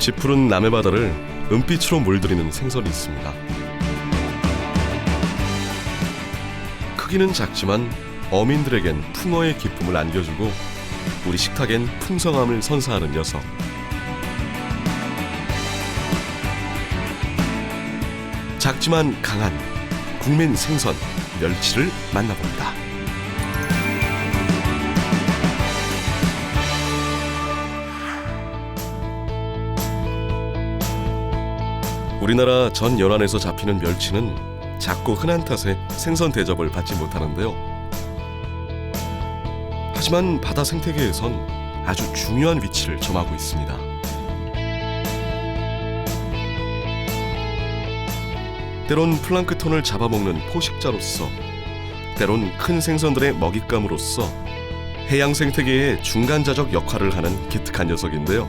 짙푸른 남해바다를 은빛으로 물들이는 생선이 있습니다. 크기는 작지만 어민들에겐 풍어의 기쁨을 안겨주고 우리 식탁엔 풍성함을 선사하는 녀석. 작지만 강한 국민 생선 멸치를 만나봅니다. 우리나라 전 연안에서 잡히는 멸치는 작고 흔한 탓에 생선 대접을 받지 못하는데요. 하지만 바다 생태계에선 아주 중요한 위치를 점하고 있습니다. 때론 플랑크톤을 잡아먹는 포식자로서, 때론 큰 생선들의 먹잇감으로서 해양 생태계의 중간자적 역할을 하는 기특한 녀석인데요.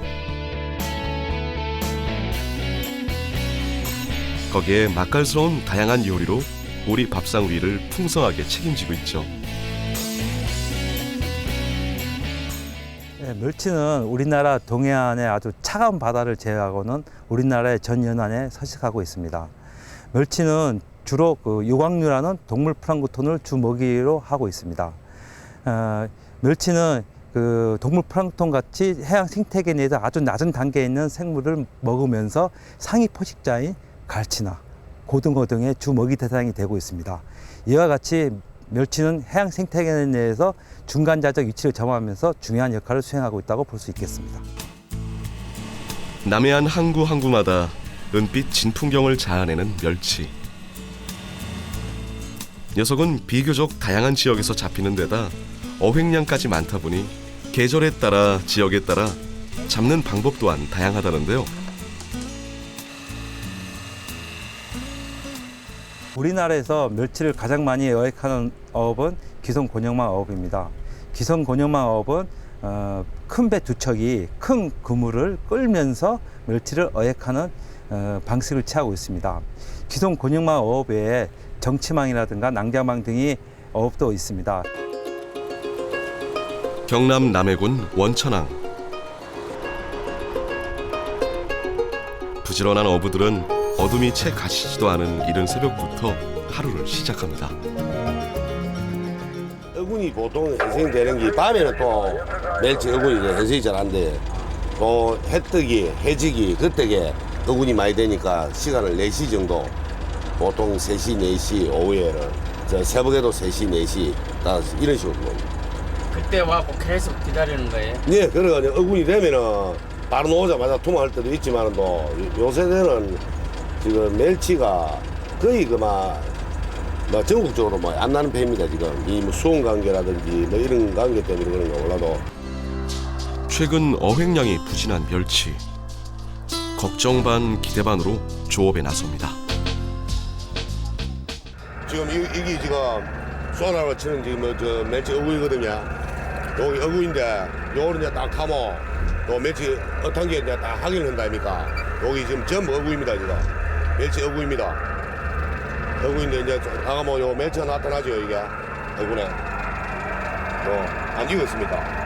거기에 맛깔스러운 다양한 요리로 우리 밥상 위를 풍성하게 책임지고 있죠. 네, 멸치는 우리나라 동해안의 아주 차가운 바다를 제외하고는 우리나라의 전 연안에 서식하고 있습니다. 멸치는 주로 유광류라는 동물 플랑크톤을 주 먹이로 하고 있습니다. 멸치는 동물 플랑크톤 같이 해양 생태계 내에서 아주 낮은 단계에 있는 생물을 먹으면서 상위 포식자인 갈치나 고등어 등의 주 먹이 대상이 되고 있습니다. 이와 같이 멸치는 해양 생태계 내에서 중간자적 위치를 점하면서 중요한 역할을 수행하고 있다고 볼 수 있겠습니다. 남해안 항구마다 은빛 진풍경을 자아내는 멸치. 녀석은 비교적 다양한 지역에서 잡히는 데다 어획량까지 많다 보니 계절에 따라 지역에 따라 잡는 방법 또한 다양하다는데요. 우리나라에서 멸치를 가장 많이 어획하는 어업은 기성곤역망 어업입니다. 기성곤역망 어업은 큰 배 두 척이 큰 그물을 끌면서 멸치를 어획하는 방식을 취하고 있습니다. 기성곤역망 어업 외에 정치망이라든가 낭자망 등의 어업도 있습니다. 경남 남해군 원천항. 부지런한 어부들은 어둠이 채 가시지도 않은 이른 새벽부터 하루를 시작합니다. 어군이 보통 해생되는 게 밤에는 또 멸치 어군이 해생이 잘 안 돼. 또 해뜨기, 해지기 그때게 어군이 많이 되니까 시간을 4시 정도, 보통 3시, 4시 오후에는 새벽에도 3시, 4시 5시 이런 식으로 봅니다. 그때 와서 계속 기다리는 거예요? 네, 그래가지고 어군이 되면은 바로 놓자마자 투망할 때도 있지만 또 요새는 지금 멸치가 거의 전국적으로 안 나는 편입니다. 지금 이 수온 관계라든지 이런 관계 때문에 그런가 몰라도. 최근 어획량이 부진한 멸치. 걱정 반 기대 반으로 조업에 나섭니다. 지금 이게 지금 수원하러 치는 지금 멸치 어구이거든요. 여기 어구인데 요거는 이제 딱 하면 요 멸치 어떤 게 이제 딱 확인을 한다 아닙니까? 여기 지금 전부 어구입니다. 지금 멸치 어구입니다. 어구인데 이제 나가면 요 멸치가 나타나죠. 이게 어구네. 안 익었습니다.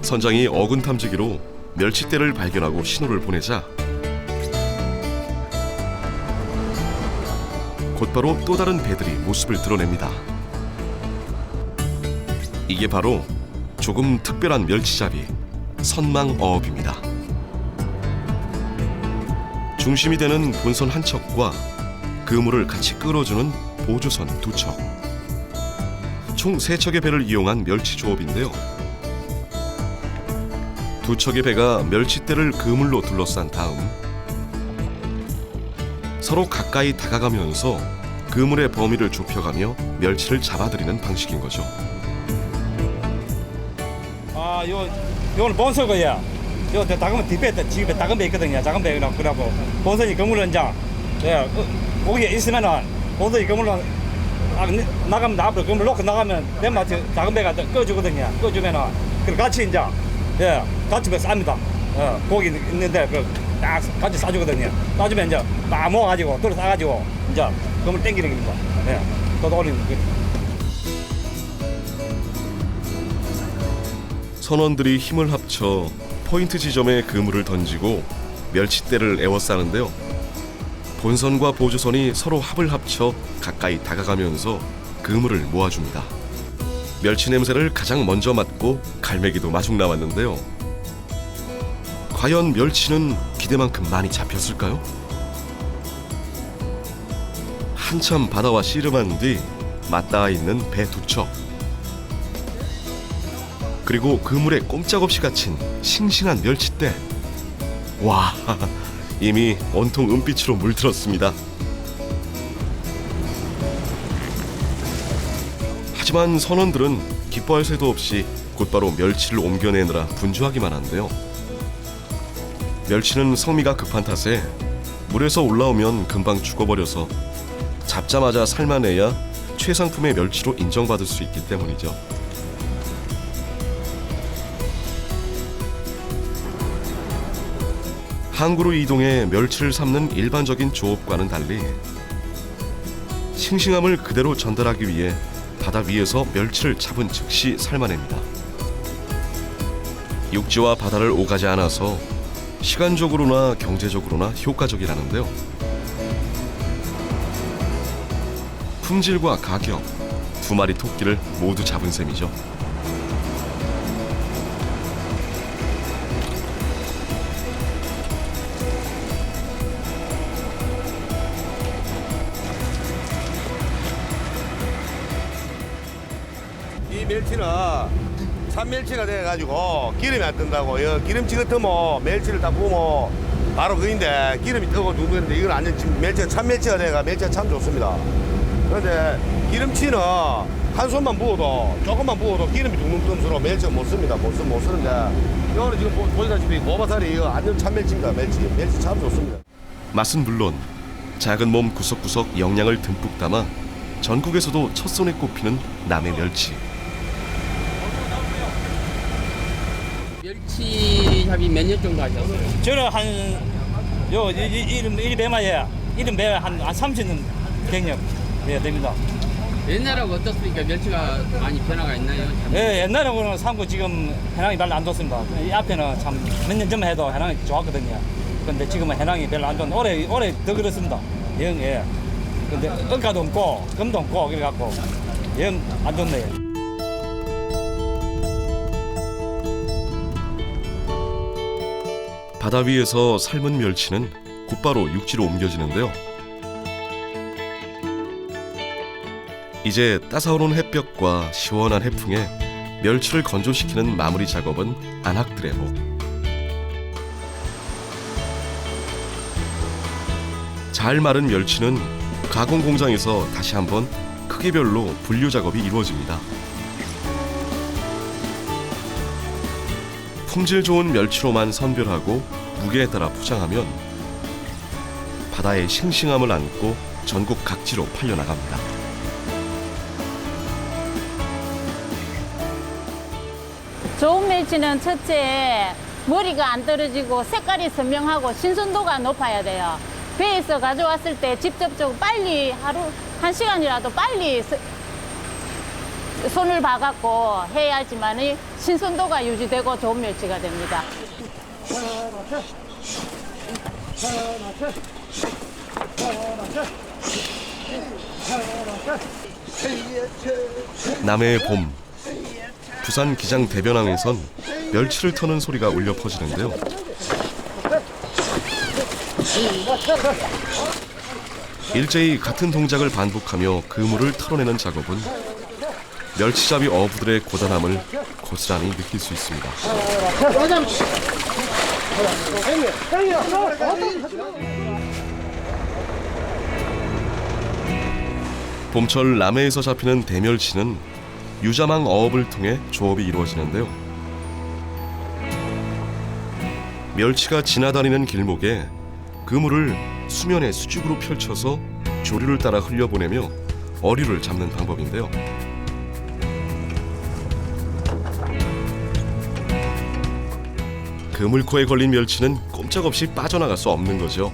선장이 어군 탐지기로 멸치떼를 발견하고 신호를 보내자 곧바로 또 다른 배들이 모습을 드러냅니다. 이게 바로 조금 특별한 멸치잡이 선망어업입니다. 중심이 되는 본선 한 척과 그물을 같이 끌어주는 보조선 2척, 총 3척의 배를 이용한 멸치 조업인데요. 2척의 배가 멸치떼를 그물로 둘러싼 다음 서로 가까이 다가가면서 그물의 범위를 좁혀가며 멸치를 잡아들이는 방식인 거죠. 요거는 본선 거야. 요 작은 뒷배 집에 작은 배 있거든요. 작은 배 그러고 본선이 그물은 이제 거기에 있으면은 본선이 그물로 나가면 앞으로 그물 놓고 나가면 내마 작은 배가 꺼주거든요. 꺼주면은 그 같이 이제 같이 쌉니다. 고기 있는데 딱 같이 싸주거든요. 싸주면 이제 딱 모아가지고 돌을 싸가지고 이제 그물 땡기는 겁니다. 또 올리는 거. 선원들이 힘을 합쳐 포인트 지점에 그물을 던지고 멸치대를 에워싸는데요. 본선과 보조선이 서로 합을 합쳐 가까이 다가가면서 그물을 모아줍니다. 멸치 냄새를 가장 먼저 맡고 갈매기도 마중 나왔는데요. 과연 멸치는 기대만큼 많이 잡혔을까요? 한참 바다와 씨름한 뒤 맞닿아 있는 배 두 척, 그리고 그물에 꼼짝없이 갇힌 싱싱한 멸치대. 와, 이미 온통 은빛으로 물들었습니다. 하지만 선원들은 기뻐할 새도 없이 곧바로 멸치를 옮겨내느라 분주하기만 한데요. 멸치는 성미가 급한 탓에 물에서 올라오면 금방 죽어버려서 잡자마자 삶아내야 최상품의 멸치로 인정받을 수 있기 때문이죠. 항구로 이동해 멸치를 삶는 일반적인 조업과는 달리 싱싱함을 그대로 전달하기 위해 바다 위에서 멸치를 잡은 즉시 삶아냅니다. 육지와 바다를 오가지 않아서 시간적으로나 경제적으로나 효과적이라는데요. 품질과 가격, 두 마리 토끼를 모두 잡은 셈이죠. 이 멸치는 산멸치가 돼가지고 기름이 안 뜬다고. 기름치 같으면 멸치를 딱 구우면 바로 그인데 기름이 뜨고 누는데 이건 완전 지금 멸치가 참멸치가 돼가 멸치가 참 좋습니다. 그런데 기름치는 한 손만 부어도 조금만 부어도 기름이 둥둥 뜨면서 멸치가 못 씁니다. 못 쓰는데 이거는 지금 보시다시피 모바살이 이거 완전 참멸치입니다. 멸치 참 좋습니다. 맛은 물론 작은 몸 구석구석 영양을 듬뿍 담아 전국에서도 첫손에 꼽히는 남해 멸치. 멸치잡이 몇 년 정도 하셨어요? 저는 이 배마에 이름 배 한 30년 경력 됩니다. 옛날하고 어떻습니까? 멸치가 많이 변화가 있나요? 예, 옛날하고는 삼고 지금 해낭이 별로 안 좋습니다. 이 앞에는 참 몇 년 전만 해도 해낭이 좋았거든요. 근데 지금은 해낭이 별로 안 좋은 올해 더 그렇습니다. 예. 근데 은가도 없고 금도 없고 그래갖고 영 안 좋네요. 바다 위에서 삶은 멸치는 곧바로 육지로 옮겨지는데요. 이제 따사오른 햇볕과 시원한 해풍에 멸치를 건조시키는 마무리 작업은 안학들의 목. 잘 마른 멸치는 가공 공장에서 다시 한번 크기별로 분류 작업이 이루어집니다. 품질 좋은 멸치로만 선별하고 무게에 따라 포장하면 바다의 싱싱함을 안고 전국 각지로 팔려나갑니다. 좋은 멸치는 첫째 머리가 안 떨어지고 색깔이 선명하고 신선도가 높아야 돼요. 배에서 가져왔을 때 직접적으로 빨리 하루 1시간이라도 빨리 손을 봐갖고 해야지만 신선도가 유지되고 좋은 멸치가 됩니다. 남해의 봄, 부산 기장 대변항에선 멸치를 터는 소리가 울려 퍼지는데요. 일제히 같은 동작을 반복하며 그물을 털어내는 작업은 멸치잡이 어부들의 고단함을 고스란히 느낄 수 있습니다. 봄철 남해에서 잡히는 대멸치는 유자망 어업을 통해 조업이 이루어지는데요. 멸치가 지나다니는 길목에 그물을 수면에 수직으로 펼쳐서 조류를 따라 흘려보내며 어류를 잡는 방법인데요. 그물코에 걸린 멸치는 꼼짝없이 빠져나갈 수 없는 거죠.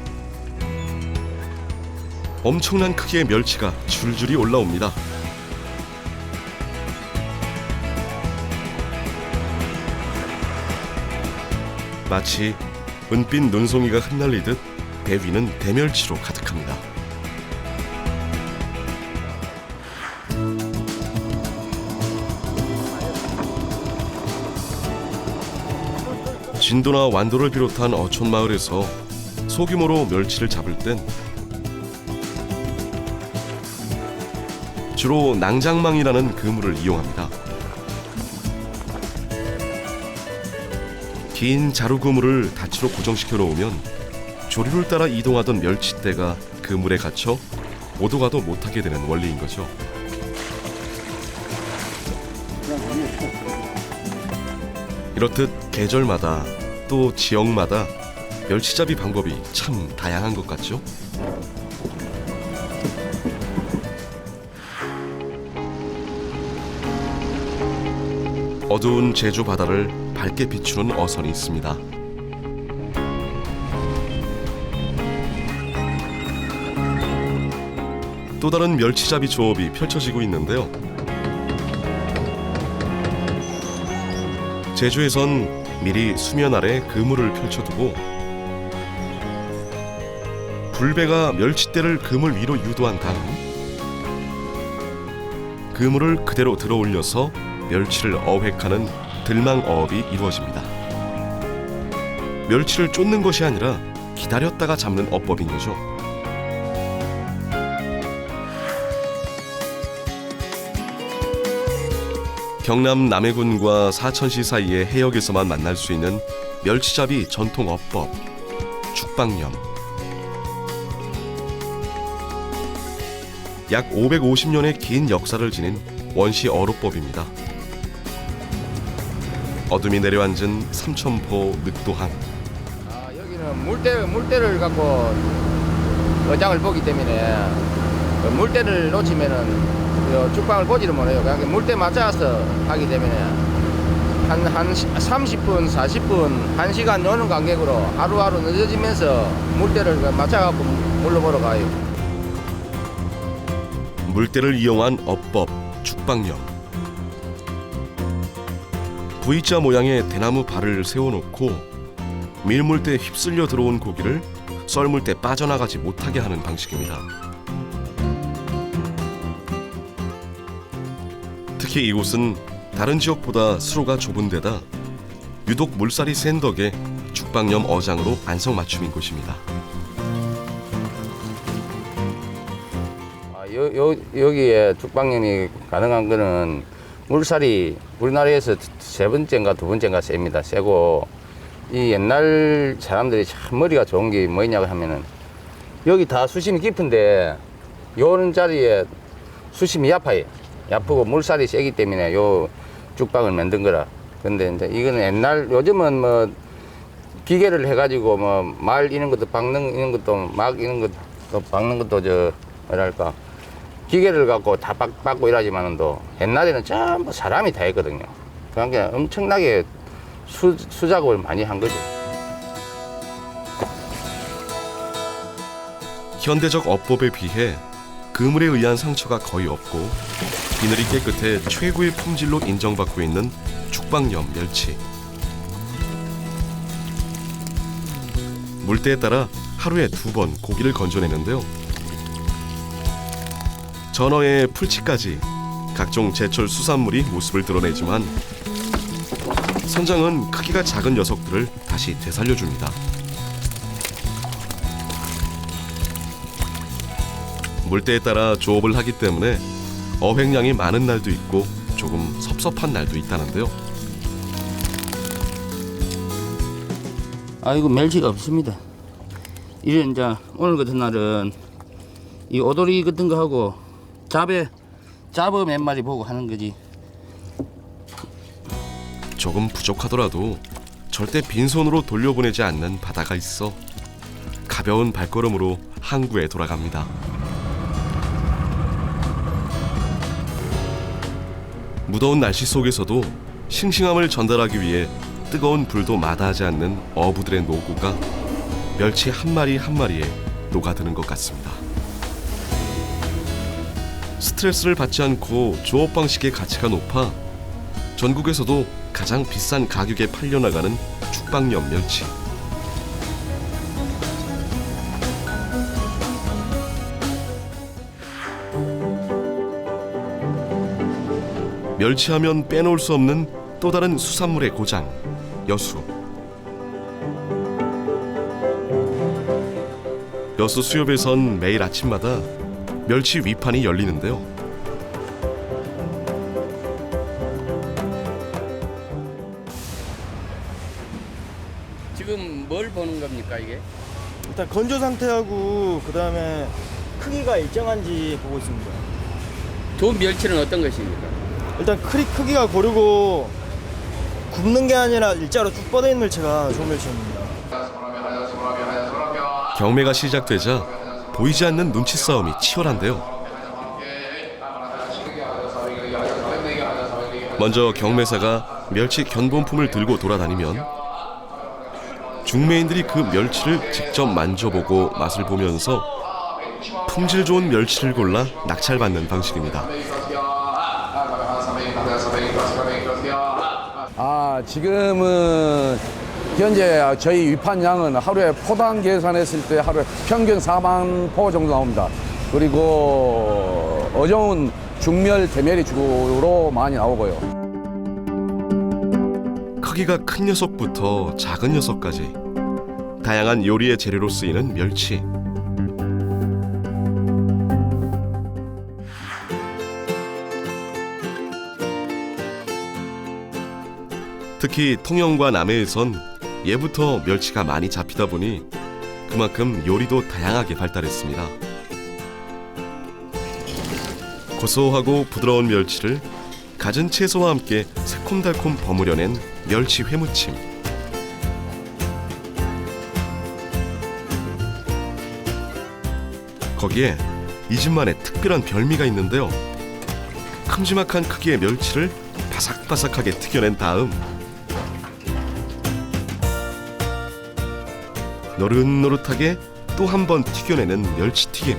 엄청난 크기의 멸치가 줄줄이 올라옵니다. 마치 은빛 눈송이가 흩날리듯 배 위는 대멸치로 가득합니다. 진도나 완도를 비롯한 어촌 마을에서 소규모로 멸치를 잡을 땐 주로 낭장망이라는 그물을 이용합니다. 긴 자루 그물을 닻으로 고정시켜 놓으면 조류를 따라 이동하던 멸치떼가 그물에 갇혀 오도 가도 못하게 되는 원리인 거죠. 이렇듯 계절마다 또 지역마다 멸치잡이 방법이 참 다양한 것 같죠? 어두운 제주 바다를 밝게 비추는 어선이 있습니다. 또 다른 멸치잡이 조업이 펼쳐지고 있는데요. 제주에선 미리 수면 아래 그물을 펼쳐두고 불배가 멸치떼를 그물 위로 유도한 다음 그물을 그대로 들어 올려서 멸치를 어획하는 들망어업이 이루어집니다. 멸치를 쫓는 것이 아니라 기다렸다가 잡는 어법인 거죠. 경남 남해군과 사천시 사이의 해역에서만 만날 수 있는 멸치잡이 전통 어법, 죽방염. 약 550년의 긴 역사를 지닌 원시 어로법입니다. 어둠이 내려앉은 삼천포 늑도항. 여기는 물대를 갖고 어장을 보기 때문에 물대를 놓치면은 죽방을 보지를 못해요. 그러니까 물대 맞춰서 하기 때문에 한 30분, 40분, 1시간 노는 간격으로 하루하루 늦어지면서 물대를 맞춰갖고 물러보러 가요. 물대를 이용한 어법, 죽방염. V자 모양의 대나무 발을 세워놓고 밀물대에 휩쓸려 들어온 고기를 썰물대 빠져나가지 못하게 하는 방식입니다. 특히 이곳은 다른 지역보다 수로가 좁은 데다 유독 물살이 센 덕에 죽방염 어장으로 안성맞춤인 곳입니다. 여기에 죽방염이 가능한 거는 물살이 우리나라에서 세 번째인가 두 번째인가 셉니다. 세고 이 옛날 사람들이 참 머리가 좋은 게 뭐냐고 하면은 여기 다 수심이 깊은데 요런 자리에 수심이 얕고 물살이 세기 때문에 요 죽방을 만든 거라. 근데 이제 이거는 옛날 요즘은 뭐 기계를 해가지고 뭐 말 이런 것도 박는 이런 것도 막 이런 것도 박는 것도 저 뭐랄까 기계를 갖고 다 박고 이러지만은 또 옛날에는 전부 사람이 다 했거든요. 그러니까 엄청나게 수작업을 많이 한 거죠. 현대적 어법에 비해 그물에 의한 상처가 거의 없고 비늘이 깨끗해 최고의 품질로 인정받고 있는 죽방염 멸치. 물때에 따라 하루에 2번 고기를 건져내는데요. 전어에 풀치까지 각종 제철 수산물이 모습을 드러내지만 선장은 크기가 작은 녀석들을 다시 되살려줍니다. 물때에 따라 조업을 하기 때문에 어획량이 많은 날도 있고 조금 섭섭한 날도 있다는데요. 아이고 멸치가 없습니다. 이래 이제 오늘 같은 날은 이 오돌이 같은 거 하고 잡어 몇 마리 보고 하는 거지. 조금 부족하더라도 절대 빈손으로 돌려보내지 않는 바다가 있어 가벼운 발걸음으로 항구에 돌아갑니다. 무더운 날씨 속에서도 싱싱함을 전달하기 위해 뜨거운 불도 마다하지 않는 어부들의 노고가 멸치 한 마리 한 마리에 녹아드는 것 같습니다. 스트레스를 받지 않고 조업 방식의 가치가 높아 전국에서도 가장 비싼 가격에 팔려나가는 죽방염 멸치. 멸치하면 빼놓을 수 없는 또 다른 수산물의 고장, 여수. 여수 수협에선 매일 아침마다 멸치 위판이 열리는데요. 지금 뭘 보는 겁니까 이게? 일단 건조 상태하고 그다음에 크기가 일정한지 보고 있습니다. 좋은 멸치는 어떤 것입니까? 일단 크기가 고르고 굽는 게 아니라 일자로 쭉 뻗어 있는 멸치가 좋은 멸치입니다. 경매가 시작되자 보이지 않는 눈치 싸움이 치열한데요. 먼저 경매사가 멸치 견본품을 들고 돌아다니면 중매인들이 그 멸치를 직접 만져보고 맛을 보면서 품질 좋은 멸치를 골라 낙찰받는 방식입니다. 지금은 현재 저희 위판량은 하루에 포당 계산했을 때 하루에 평균 4만 포 정도 나옵니다. 그리고 어종은 중멸, 대멸이 주로 많이 나오고요. 크기가 큰 녀석부터 작은 녀석까지 다양한 요리의 재료로 쓰이는 멸치. 특히 통영과 남해에선 예부터 멸치가 많이 잡히다 보니 그만큼 요리도 다양하게 발달했습니다. 고소하고 부드러운 멸치를 갖은 채소와 함께 새콤달콤 버무려낸 멸치 회무침. 거기에 이 집만의 특별한 별미가 있는데요. 큼지막한 크기의 멸치를 바삭바삭하게 튀겨낸 다음 노릇노릇하게 또 한 번 튀겨내는 멸치튀김.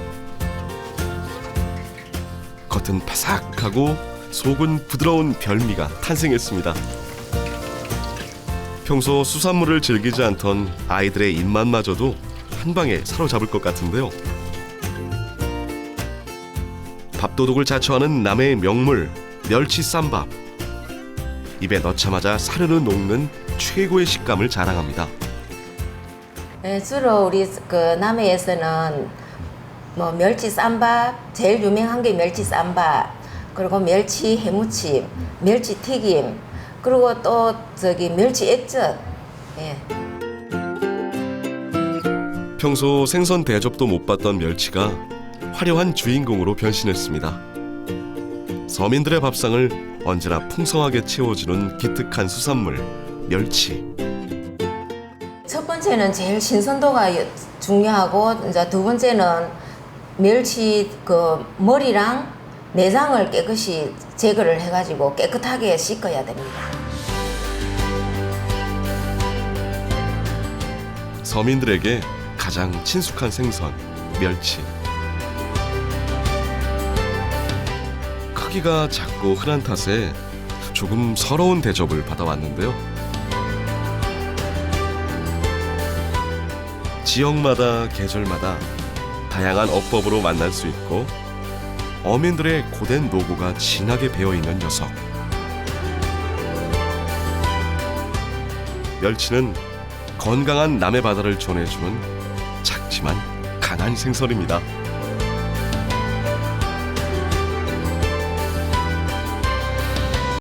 겉은 바삭하고 속은 부드러운 별미가 탄생했습니다. 평소 수산물을 즐기지 않던 아이들의 입맛마저도 한 방에 사로잡을 것 같은데요. 밥도둑을 자처하는 남해의 명물 멸치 쌈밥. 입에 넣자마자 사르르 녹는 최고의 식감을 자랑합니다. 주로 우리 그 남해에서는 뭐 멸치 쌈밥, 제일 유명한 게 멸치 쌈밥, 그리고 멸치 해무침, 멸치 튀김, 그리고 또 저기 멸치 액젓. 예. 평소 생선 대접도 못 받던 멸치가 화려한 주인공으로 변신했습니다. 서민들의 밥상을 언제나 풍성하게 채워주는 기특한 수산물 멸치. 첫 번째는 제일 신선도가 중요하고, 이제 두 번째는 멸치 그 머리랑 내장을 깨끗이 제거를 해가지고 깨끗하게 씻어야 됩니다. 서민들에게 가장 친숙한 생선 멸치. 크기가 작고 흔한 탓에 조금 서러운 대접을 받아왔는데요. 지역마다 계절마다 다양한 어법으로 만날 수 있고 어민들의 고된 노고가 진하게 배어있는 녀석. 멸치는 건강한 남해 바다를 전해주는 작지만 강한 생선입니다.